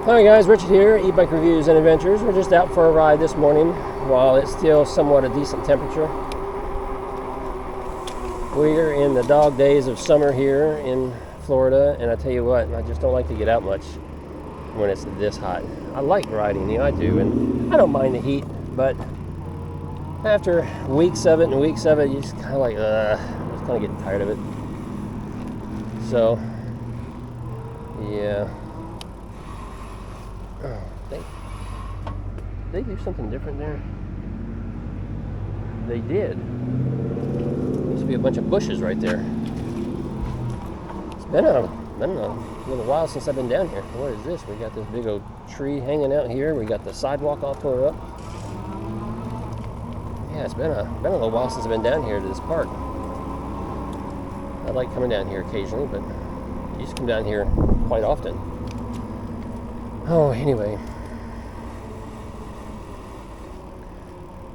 Hi guys, Richard here, eBike Reviews and Adventures. We're just out for a ride this morning while it's still somewhat a decent temperature. We're in the dog days of summer here in Florida, and I tell you what, I just don't like to get out much when it's this hot. I like riding, I do, and I don't mind the heat, but after weeks of it, you just kind of like, just kind of getting tired of it. So, yeah. Oh, they do something different there. They did. There used to be a bunch of bushes right there. It's been a little while since I've been down here. What is this? We got this big old tree hanging out here. We got the sidewalk all tore up. Yeah, it's been a little while since I've been down here to this park. I like coming down here occasionally, but I used to come down here quite often. Oh, anyway,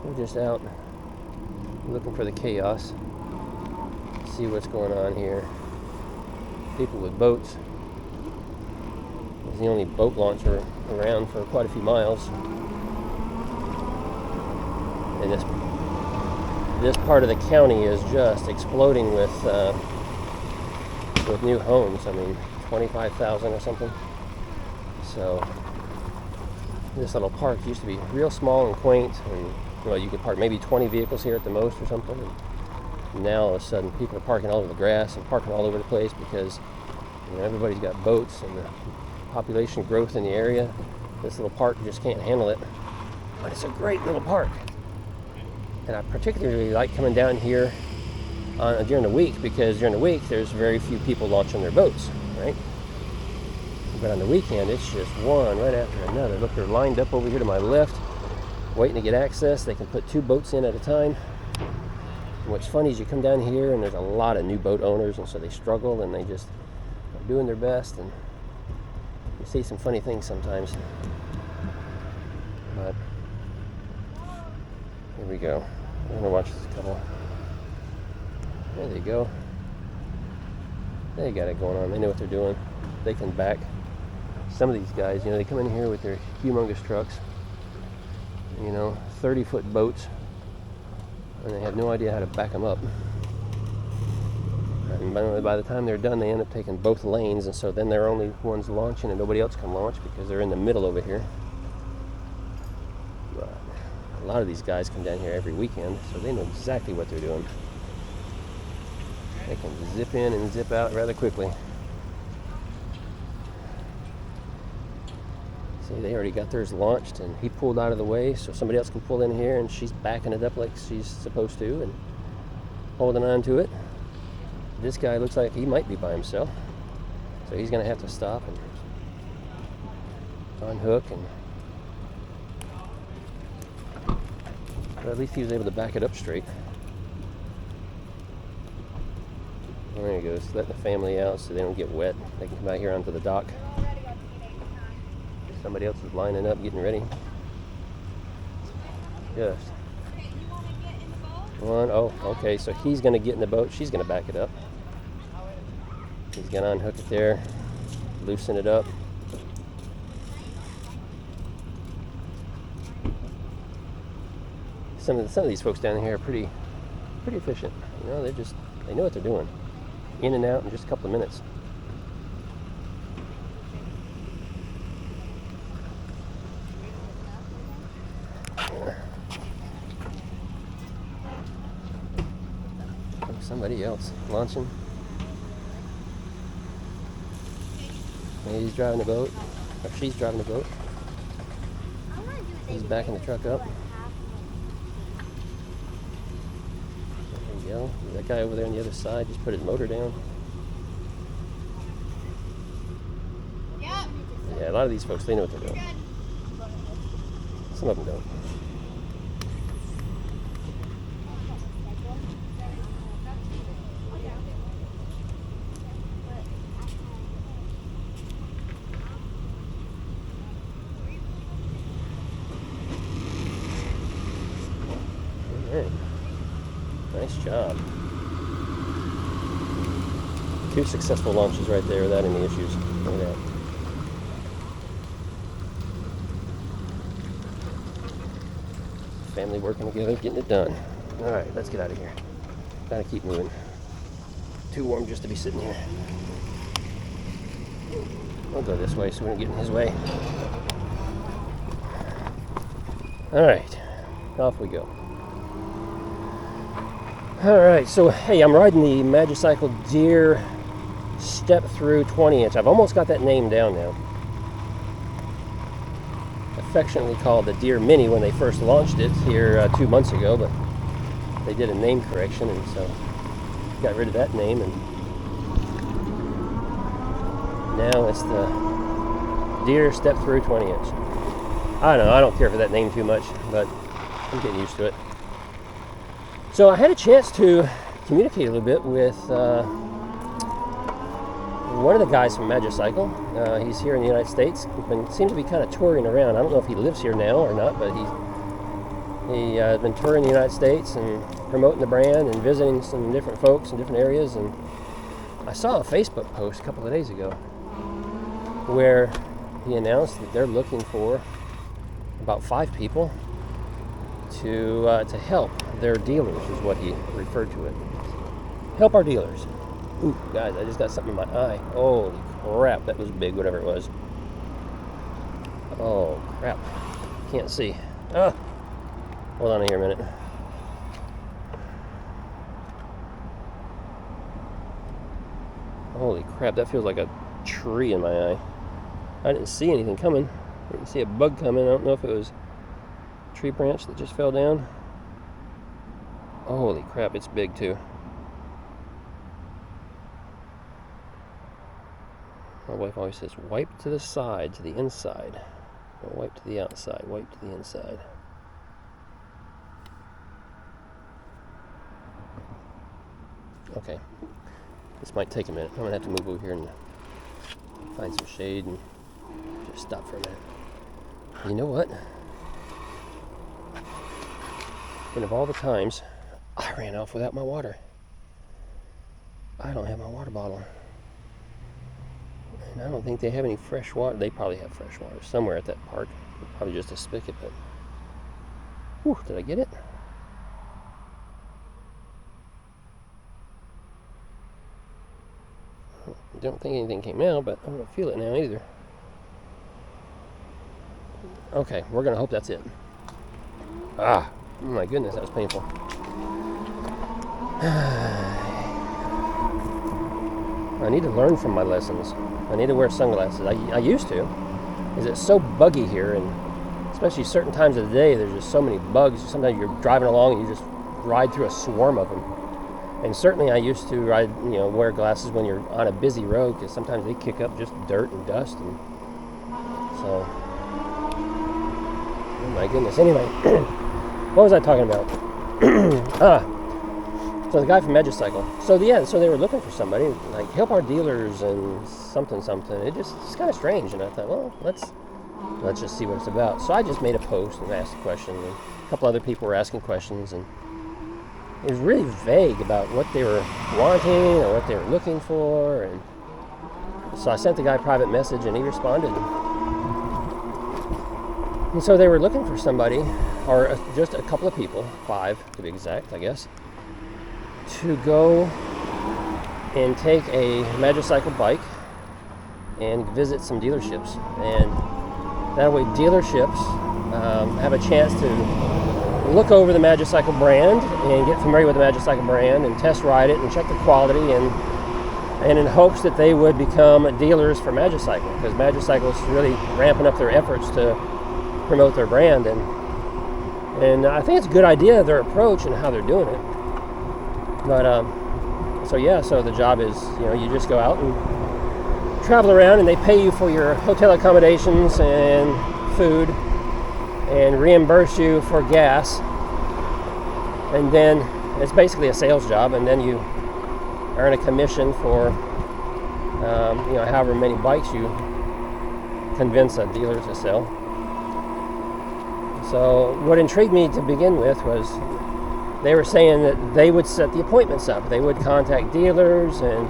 we're just out looking for the chaos, see what's going on here. People with boats. It's the only boat launcher around for quite a few miles. And this part of the county is just exploding with new homes. I mean, 25,000 or something. So this little park used to be real small and quaint, and you could park maybe 20 vehicles here at the most or something. And now all of a sudden people are parking all over the grass and parking all over the place because everybody's got boats, and the population growth in the area, this little park just can't handle it. But it's a great little park, and I particularly like coming down here during the week, because during the week there's very few people launching their boats, right? But on the weekend, it's just one right after another. Look, they're lined up over here to my left, waiting to get access. They can put 2 boats in at a time. And what's funny is you come down here, and there's a lot of new boat owners, and so they struggle, and they just are doing their best, and you see some funny things sometimes. But here we go. We're going to watch this couple. There they go. They got it going on. They know what they're doing. They can back. Some of these guys, they come in here with their humongous trucks, 30-foot boats, and they have no idea how to back them up. And by the time they're done, they end up taking both lanes, and so then they're only ones launching, and nobody else can launch because they're in the middle over here. But a lot of these guys come down here every weekend, so they know exactly what they're doing. They can zip in and zip out rather quickly. See, they already got theirs launched, and he pulled out of the way so somebody else can pull in here, and she's backing it up like she's supposed to and holding on to it. This guy looks like he might be by himself, so he's going to have to stop and unhook, but at least he was able to back it up straight. Well, there he goes, letting the family out so they don't get wet. They can come out here onto the dock. Somebody else is lining up, getting ready. Just one. Oh, okay. So he's going to get in the boat. She's going to back it up. He's going to unhook it there, loosen it up. Some of these folks down here are pretty efficient. They know what they're doing. In and out in just a couple of minutes. Somebody else launching. Maybe he's driving the boat, or she's driving the boat. He's backing the truck up. There you go. That guy over there on the other side just put his motor down. Yeah, a lot of these folks, they know what they're doing. Some of them don't. Nice job. 2 successful launches right there without any issues. Look at that. family working together, getting it done. All right, let's get out of here. Gotta keep moving. Too warm just to be sitting here. I'll go this way so we don't get in his way. All right, off we go. All right, so hey, I'm riding the Magicycle Deer Step Through 20-inch. I've almost got that name down now. Affectionately called the Deer Mini when they first launched it here 2 months ago, but they did a name correction, and so got rid of that name, and now it's the Deer Step Through 20-inch. I don't know, I don't care for that name too much, but I'm getting used to it. So I had a chance to communicate a little bit with one of the guys from Magicycle. He's here in the United States. Seems to be kind of touring around. I don't know if he lives here now or not, but he's been touring the United States and promoting the brand and visiting some different folks in different areas. And I saw a Facebook post a couple of days ago where he announced that they're looking for about 5 people to help their dealers, is what he referred to it. Help our dealers. Ooh, guys, I just got something in my eye. Holy crap, that was big, whatever it was. Oh, crap. Can't see. Ah. Hold on here a minute. Holy crap, that feels like a tree in my eye. I didn't see anything coming. I didn't see a bug coming. I don't know if it was a tree branch that just fell down. Holy crap, it's big too. My wife always says, wipe to the side, to the inside. Don't wipe to the outside, wipe to the inside. Okay. This might take a minute. I'm going to have to move over here and find some shade and just stop for a minute. You know what? And of all the times, I ran off without my water. I don't have my water bottle. And I don't think they have any fresh water. They probably have fresh water somewhere at that park. Probably just a spigot, but... Whew, did I get it? I don't think anything came out, but I don't feel it now either. Okay, we're going to hope that's it. Ah, oh my goodness, that was painful. I need to learn from my lessons. I need to wear sunglasses. I used to, because it's so buggy here, and especially certain times of the day, there's just so many bugs. Sometimes you're driving along and you just ride through a swarm of them. And certainly I used to ride, wear glasses when you're on a busy road, because sometimes they kick up just dirt and dust, and so, oh my goodness. Anyway, what was I talking about? So the guy from Magicycle. So they were looking for somebody, like, help our dealers and something. It's kind of strange, and I thought, well, let's just see what it's about. So I just made a post and asked a question, and a couple other people were asking questions, and it was really vague about what they were wanting or what they were looking for, and so I sent the guy a private message, and he responded. And so they were looking for somebody, or just a couple of people, 5 to be exact, I guess, to go and take a Magicycle bike and visit some dealerships. And that way dealerships have a chance to look over the Magicycle brand and get familiar with the Magicycle brand and test ride it and check the quality, and in hopes that they would become dealers for Magicycle, because Magicycle is really ramping up their efforts to promote their brand, and I think it's a good idea, their approach and how they're doing it. But so the job is, you just go out and travel around, and they pay you for your hotel accommodations and food and reimburse you for gas, and then it's basically a sales job, and then you earn a commission for however many bikes you convince a dealer to sell. So what intrigued me to begin with was they were saying that they would set the appointments up. They would contact dealers and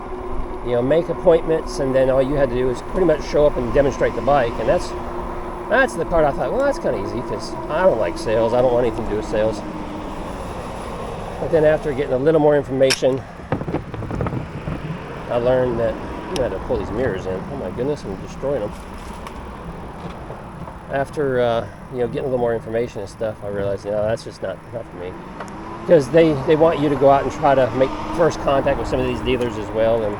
make appointments, and then all you had to do is pretty much show up and demonstrate the bike. And that's That's the part I thought, well, that's kind of easy, because I don't like sales. I don't want anything to do with sales. But then after getting a little more information, I learned that I had to pull these mirrors in. Oh my goodness, I'm destroying them. After getting a little more information and stuff, I realized, that's just not for me. Because they want you to go out and try to make first contact with some of these dealers as well, and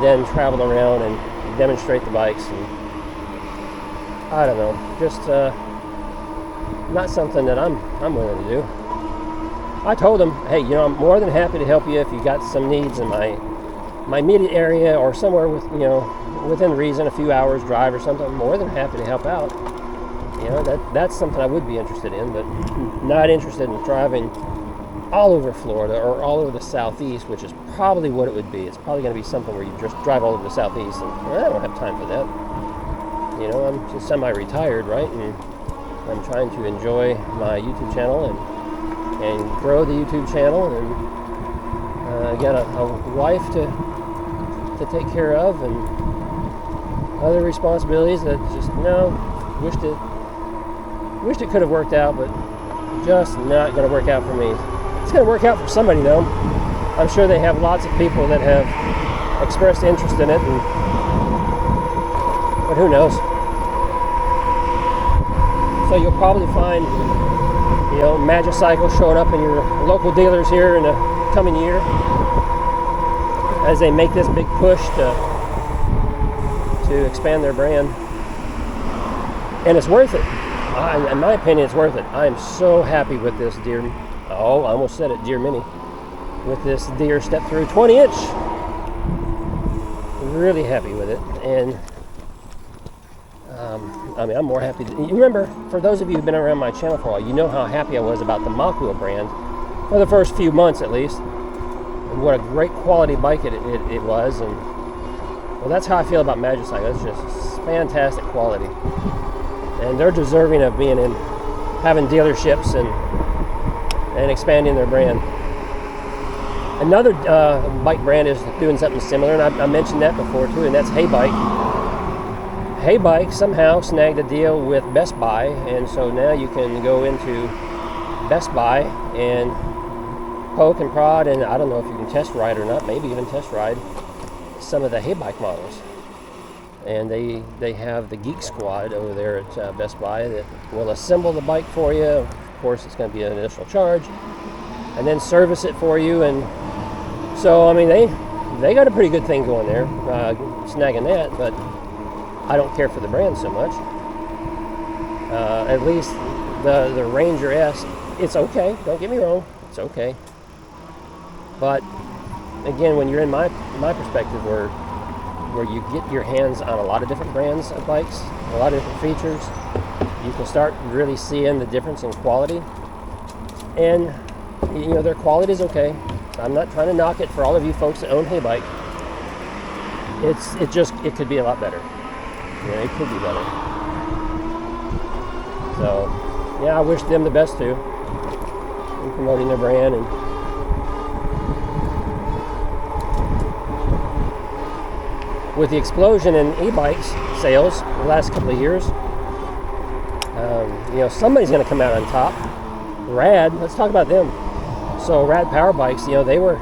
then travel around and demonstrate the bikes. And I don't know, just not something that I'm willing to do. I told them, hey, I'm more than happy to help you if you got some needs in my immediate area or somewhere within reason, a few hours drive or something. I'm more than happy to help out. That's something I would be interested in, but not interested in driving all over Florida or all over the Southeast, which is probably what it would be. It's probably going to be something where you just drive all over the Southeast, and I don't have time for that. I'm just semi-retired, right? And I'm trying to enjoy my YouTube channel and grow the YouTube channel, and got a wife to take care of, and other responsibilities that just wished it could have worked out, but just not going to work out for me. It's going to work out for somebody though. I'm sure they have lots of people that have expressed interest in it, but who knows? So you'll probably find Magicycle showing up in your local dealers here in the coming year as they make this big push to expand their brand. And it's worth it. In my opinion, it's worth it. I am so happy with this Deere. Oh, I almost said it, Deere Mini. With this Deere step through 20-inch. Really happy with it. And I'm more happy. You remember, for those of you who've been around my channel for a while, you know how happy I was about the Mach Wheel brand for the first few months at least, and what a great quality bike it was. And well, that's how I feel about Magicycle. It's just fantastic quality, and they're deserving of being in, having dealerships and expanding their brand. Another bike brand is doing something similar, and I mentioned that before too, and that's eBike. eBike somehow snagged a deal with Best Buy, and so now you can go into Best Buy and poke and prod, and I don't know if you can test ride or not, maybe even test ride some of the eBike models. And they have the Geek Squad over there at Best Buy that will assemble the bike for you. Of course, it's going to be an initial charge, and then service it for you. And so, I mean, they got a pretty good thing going there, snagging that, but I don't care for the brand so much. At least the Ranger S, it's okay, don't get me wrong, it's okay. But again, when you're in my perspective, where you get your hands on a lot of different brands of bikes, a lot of different features, you can start really seeing the difference in quality. And their quality is okay. I'm not trying to knock it for all of you folks that own eBike. It could be a lot better. It could be better. So, I wish them the best too in promoting their brand. And with the explosion in e-bikes sales the last couple of years, somebody's going to come out on top. Rad, let's talk about them. So Rad Power Bikes, they were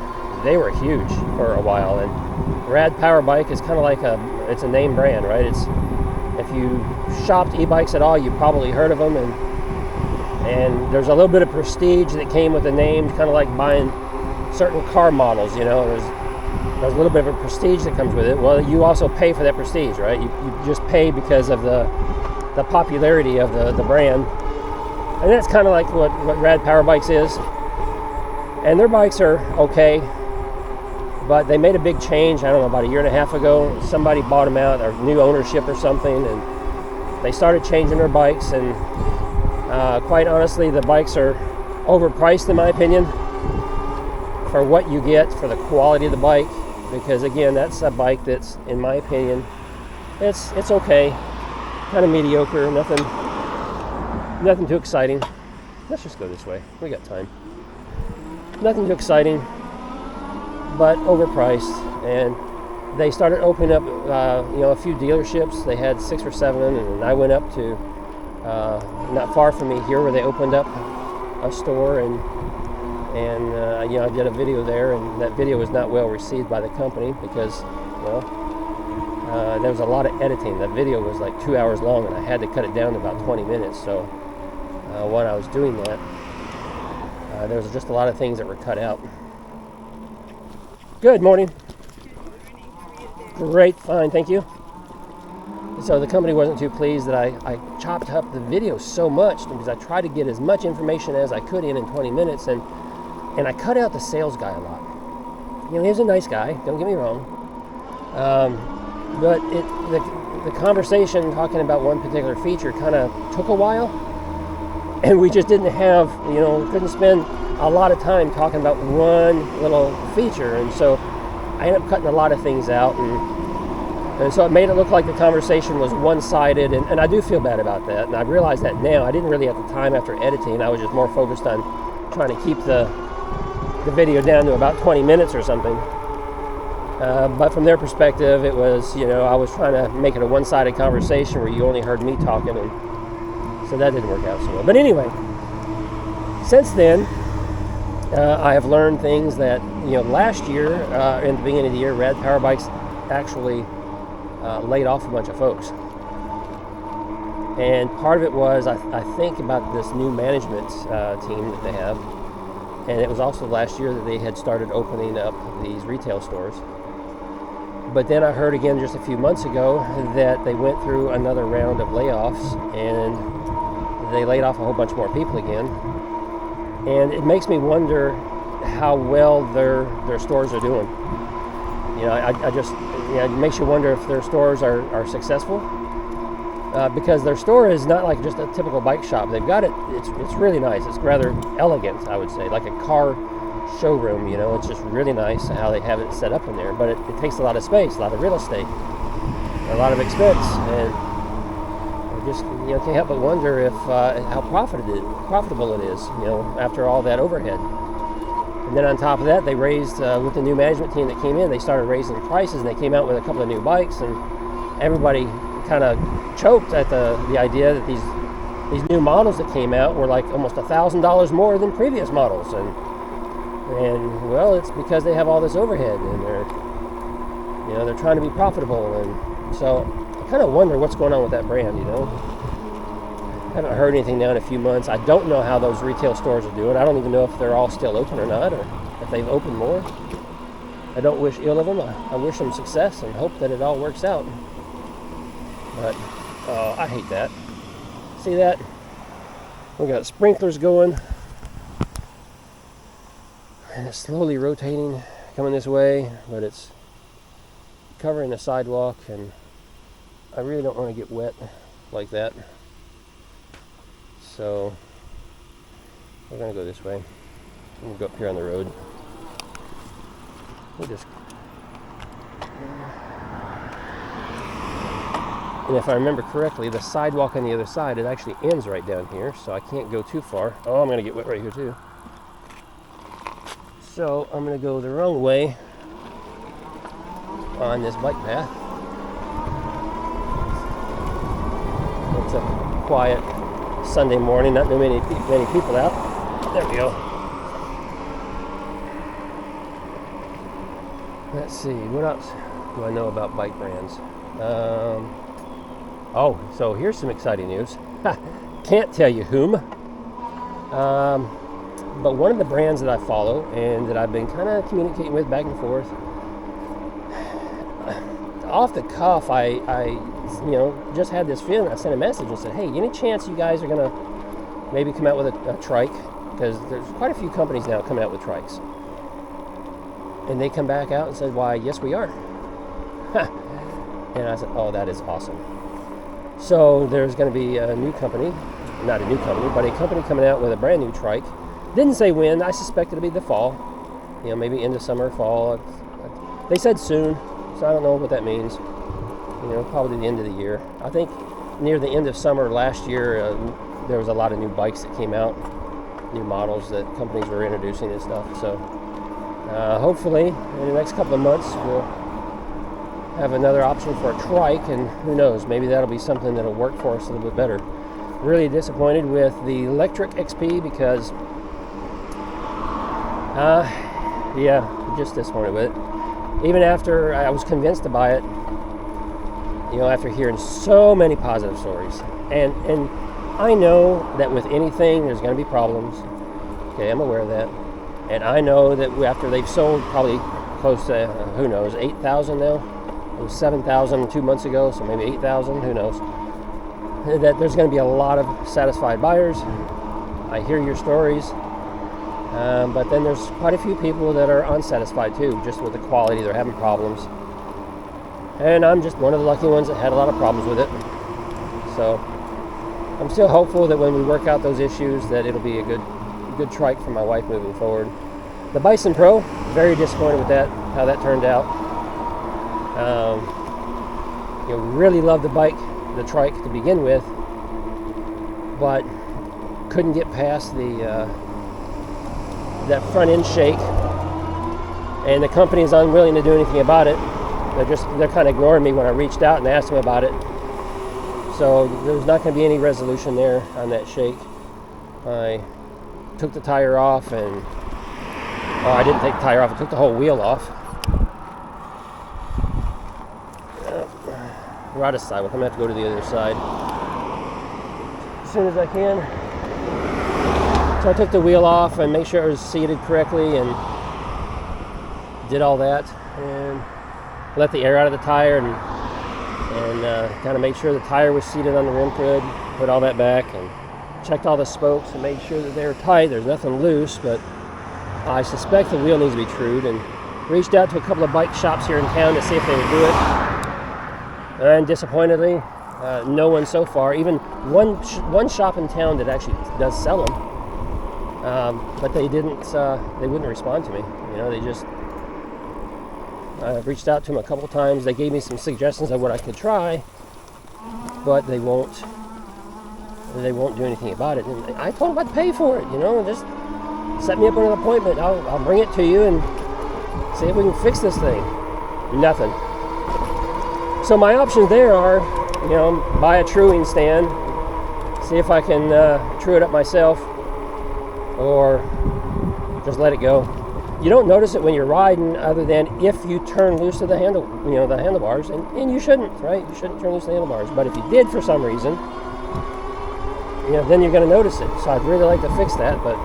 huge for a while, and Rad Power Bike is kind of like it's a name brand, right? If you shopped e-bikes at all, you probably heard of them, and there's a little bit of prestige that came with the name, kind of like buying certain car models. There's a little bit of a prestige that comes with it. Well, you also pay for that prestige, right? You just pay because of the popularity of the brand, and that's kind of like what Rad Power Bikes is. And their bikes are okay, but they made a big change, I don't know, about a year and a half ago. Somebody bought them out, or new ownership or something, and they started changing their bikes, and quite honestly, the bikes are overpriced in my opinion for what you get for the quality of the bike, because again, that's a bike that's, in my opinion, it's okay, kind of mediocre, nothing too exciting. Let's just go this way, we got time. Nothing too exciting, but overpriced, and they started opening up, a few dealerships. They had 6 or 7, and I went up to not far from me here where they opened up a store, and I did a video there, and that video was not well received by the company because, there was a lot of editing. The video was like 2 hours long, and I had to cut it down to about 20 minutes. So when I was doing that, there was just a lot of things that were cut out. Good morning. Great, fine, thank you. So the company wasn't too pleased that I chopped up the video so much, because I tried to get as much information as I could in 20 minutes, and I cut out the sales guy a lot. He was a nice guy, don't get me wrong. But the conversation talking about one particular feature kind of took a while, and we just didn't have, couldn't spend a lot of time talking about one little feature, and so I ended up cutting a lot of things out, and so it made it look like the conversation was one-sided, and I do feel bad about that, and I realize that now. I didn't really at the time after editing. I was just more focused on trying to keep the video down to about 20 minutes or something. But from their perspective, it was, I was trying to make it a one-sided conversation where you only heard me talking, and so that didn't work out so well. But anyway, since then, I have learned things that, last year, in the beginning of the year, Rad Power Bikes actually laid off a bunch of folks. And part of it was, I think, about this new management team that they have. And it was also last year that they had started opening up these retail stores. But then I heard again just a few months ago that they went through another round of layoffs, and they laid off a whole bunch more people again. And it makes me wonder how well their stores are doing. I just, it makes you wonder if their stores are successful. Because their store is not like just a typical bike shop. They've got it, it's really nice. It's rather elegant, I would say, like a car showroom, it's just really nice how they have it set up in there. But it takes a lot of space, a lot of real estate, a lot of expense, and I just can't help but wonder if how profitable it is, after all that overhead. And then on top of that, they raised with the new management team that came in, they started raising the prices, and they came out with a couple of new bikes, and everybody kind of choked at the idea that these new models that came out were like almost $1,000 more than previous models, and well, it's because they have all this overhead, and they're trying to be profitable, and so I kind of wonder what's going on with that brand. I haven't heard anything now in a few months. I don't know how those retail stores are doing. I don't even know if they're all still open or not, or if they've opened more. I don't wish ill of them. I wish them success and hope that it all works out. But I hate that. See that? We got sprinklers going, and it's slowly rotating, coming this way, but it's covering the sidewalk, and I really don't want to get wet like that. So we're gonna go this way. We'll go up here on the road. We'll just. And if I remember correctly, the sidewalk on the other side, it actually ends right down here, so I can't go too far. Oh, I'm going to get wet right here too. So I'm going to go the wrong way on this bike path. It's a quiet Sunday morning, not many people out. There we go. Let's see, what else do I know about bike brands? So here's some exciting news. Can't tell you whom. But one of the brands that I follow and that I've been kind of communicating with back and forth, off the cuff, I just had this feeling. I sent a message and said, hey, any chance you guys are going to maybe come out with a trike? Because there's quite a few companies now coming out with trikes. And they come back out and said, why, yes, we are. And I said, oh, that is awesome. So there's going to be a new company, not a new company, but a company coming out with a brand new trike. Didn't say when. I suspect it'll be the fall. Maybe end of summer, fall. They said soon, so I don't know what that means. Probably the end of the year. I think near the end of summer last year, there was a lot of new bikes that came out, new models that companies were introducing and stuff. So hopefully in the next couple of months, have another option for a trike, and who knows, maybe that'll be something that'll work for us a little bit better. Really disappointed with the electric XP because, yeah, just disappointed with it. Even after I was convinced to buy it, you know, after hearing so many positive stories. And I know that with anything, there's going to be problems. Okay, I'm aware of that. And I know that after they've sold probably close to, who knows, 8,000 now? It was 7,000 2 months ago, so maybe 8,000, who knows? That there's going to be a lot of satisfied buyers. I hear your stories. But then there's quite a few people that are unsatisfied too, just with the quality. They're having problems. And I'm just one of the lucky ones that had a lot of problems with it. So I'm still hopeful that when we work out those issues that it'll be a good trike for my wife moving forward. The Bison Pro, very disappointed with that, how that turned out. You know, really loved the bike, the trike to begin with, but couldn't get past the that front end shake, and the company is unwilling to do anything about it. They're kind of ignoring me when I reached out and asked them about it. So there's not going to be any resolution there on that shake. I took the tire off, and I didn't take the tire off. I took the whole wheel off. Right aside, I'm going to have to go to the other side as soon as I can. So I took the wheel off and made sure it was seated correctly and did all that, and let the air out of the tire and kind of made sure the tire was seated on the rim good, put all that back and checked all the spokes and made sure that they were tight. There's nothing loose, but I suspect the wheel needs to be trued, and reached out to a couple of bike shops here in town to see if they would do it. And disappointedly, no one so far. Even one shop in town that actually does sell them, but they didn't. They wouldn't respond to me. You know, they just. I've reached out to them a couple of times. They gave me some suggestions of what I could try, but they won't do anything about it. And I told them I'd pay for it. You know, just set me up with an appointment. I'll bring it to you and see if we can fix this thing. Nothing. So my options there are, you know, buy a truing stand, see if I can true it up myself, or just let it go. You don't notice it when you're riding, other than if you turn loose of the handlebars, and you shouldn't, right? You shouldn't turn loose the handlebars. But if you did for some reason, you know, then you're going to notice it. So I'd really like to fix that. But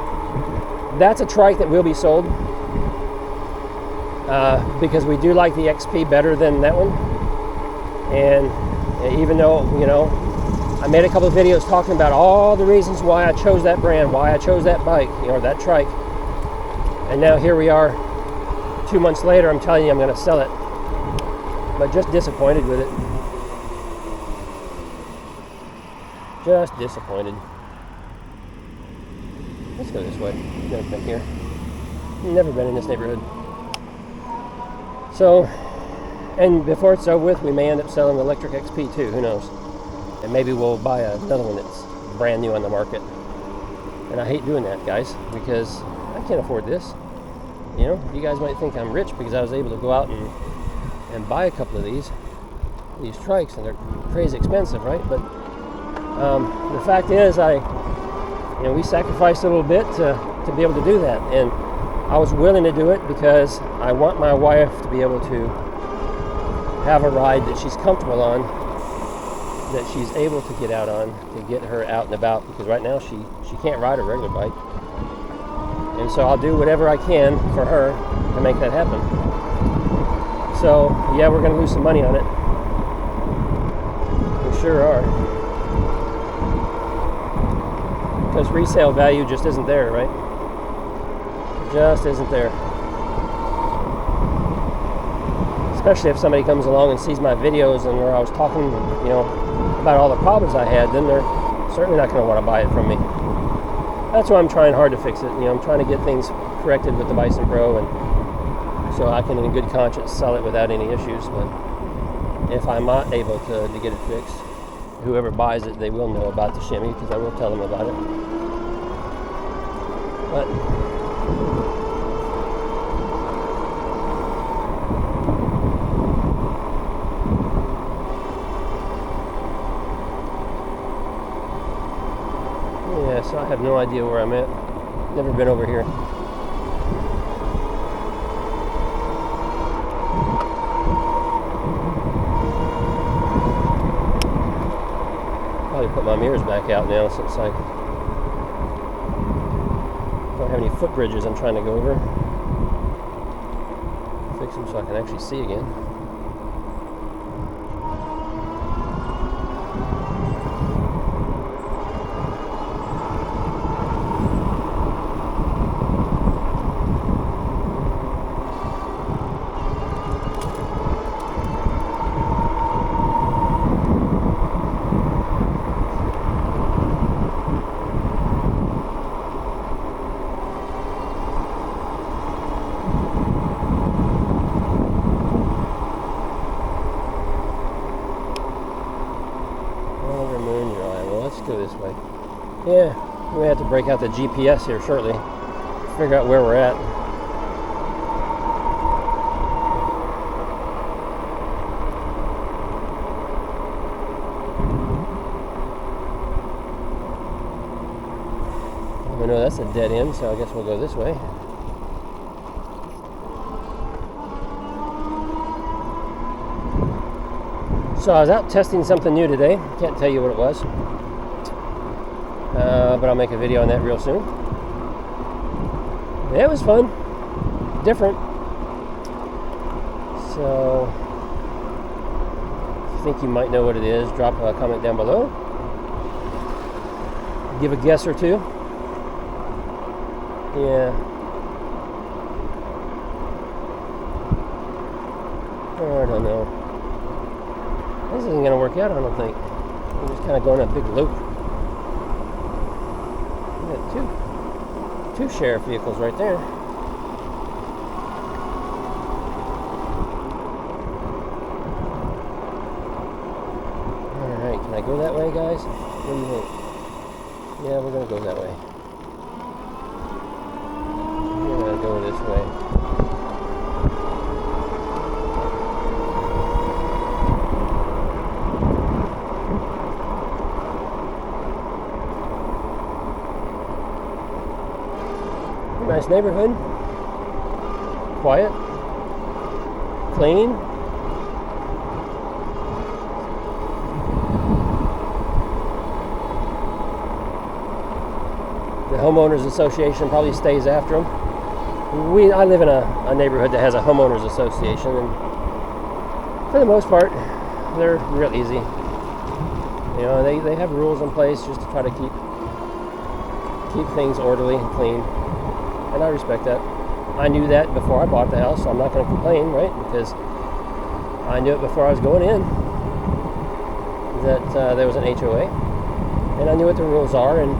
that's a trike that will be sold, because we do like the XP better than that one. And even though, you know, I made a couple of videos talking about all the reasons why I chose that brand, why I chose that bike, you know, that trike. And now here we are, 2 months later, I'm telling you I'm going to sell it. But just disappointed with it. Just disappointed. Let's go this way. Never been here. Never been in this neighborhood. So, and before it's over with, we may end up selling the electric XP too. Who knows? And maybe we'll buy another one that's brand new on the market. And I hate doing that, guys, because I can't afford this. You know, you guys might think I'm rich because I was able to go out and buy a couple of these trikes, and they're crazy expensive, right? But the fact is, we sacrificed a little bit to be able to do that, and I was willing to do it because I want my wife to be able to have a ride that she's comfortable on, that she's able to get out on, to get her out and about, because right now she can't ride a regular bike. And so I'll do whatever I can for her to make that happen. So, yeah, we're going to lose some money on it. We sure are. Because resale value just isn't there, right? Just isn't there. Especially if somebody comes along and sees my videos and where I was talking, you know, about all the problems I had, then they're certainly not going to want to buy it from me. That's why I'm trying hard to fix it. You know, I'm trying to get things corrected with the Bison Pro, and so I can, in good conscience, sell it without any issues. But if I'm not able to get it fixed, whoever buys it, they will know about the shimmy, because I will tell them about it. But so I have no idea where I'm at. Never been over here. Probably put my mirrors back out now since I don't have any footbridges I'm trying to go over. Fix them so I can actually see again. Go this way. Yeah, we may have to break out the GPS here shortly. Figure out where we're at. I know that's a dead end, so I guess we'll go this way. So I was out testing something new today. Can't tell you what it was. But I'll make a video on that real soon. Yeah, it was fun. Different. So, if you think you might know what it is, drop a comment down below. Give a guess or two. Yeah. Oh, I don't know. This isn't going to work out, I don't think. I'm just kind of going a big loop. Two sheriff vehicles right there. Alright, can I go that way, guys? What do you think? Yeah, we're going to go that way. We're going to go this way. Nice neighborhood. Quiet. Clean. The homeowners association probably stays after them. I live in a neighborhood that has a homeowners association, and for the most part, they're real easy. You know, they have rules in place just to try to keep things orderly and clean. And I respect that. I knew that before I bought the house, so I'm not going to complain, right? Because I knew it before I was going in that there was an HOA, and I knew what the rules are, and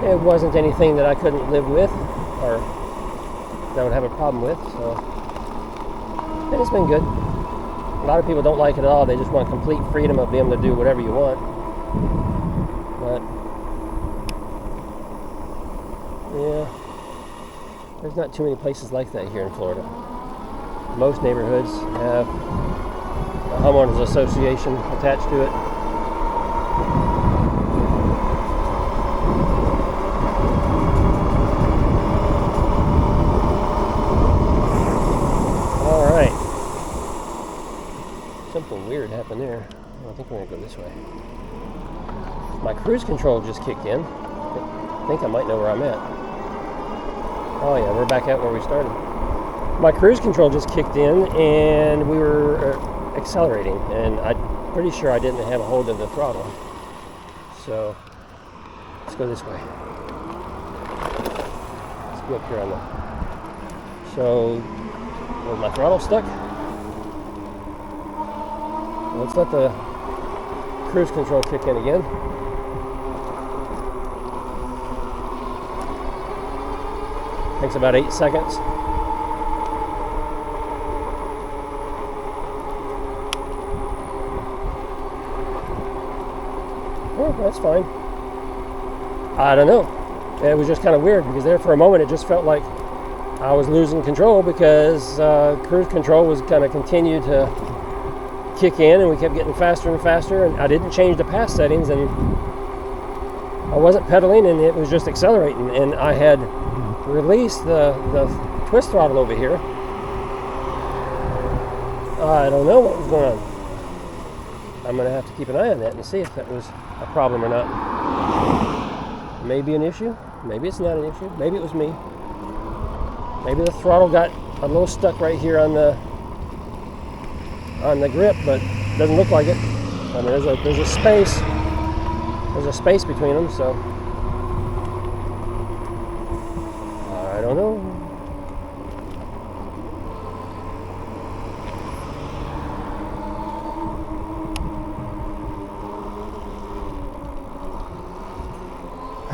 it wasn't anything that I couldn't live with or that I would have a problem with. So, and it's been good. A lot of people don't like it at all. They just want complete freedom of being able to do whatever you want. But yeah. There's not too many places like that here in Florida. Most neighborhoods have a homeowners association attached to it. All right. Something weird happened there. I think we're going to go this way. My cruise control just kicked in. I think I might know where I'm at. Oh yeah, we're back at where we started. My cruise control just kicked in and we were accelerating, and I'm pretty sure I didn't have a hold of the throttle. So let's go this way. Let's go up here on the... So was my throttle stuck? Let's let the cruise control kick in again. Takes about 8 seconds. Oh, that's fine. I don't know. It was just kind of weird because there for a moment it just felt like I was losing control because cruise control was kind of continued to kick in, and we kept getting faster and faster, and I didn't change the pass settings, and I wasn't pedaling and it was just accelerating, and I had released the twist throttle over here. I don't know what was going on. I'm going to have to keep an eye on that and see if that was a problem or not. Maybe an issue, maybe it's not an issue, maybe it was me. Maybe the throttle got a little stuck right here on the grip, but it doesn't look like it. I mean, there's a space. There's a space between them, so I don't know.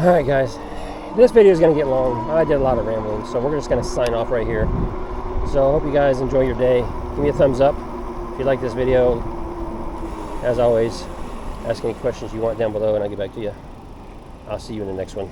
Alright guys, this video is going to get long. I did a lot of rambling, so we're just going to sign off right here. So I hope you guys enjoy your day. Give me a thumbs up if you like this video. As always, ask any questions you want down below and I'll get back to you. I'll see you in the next one.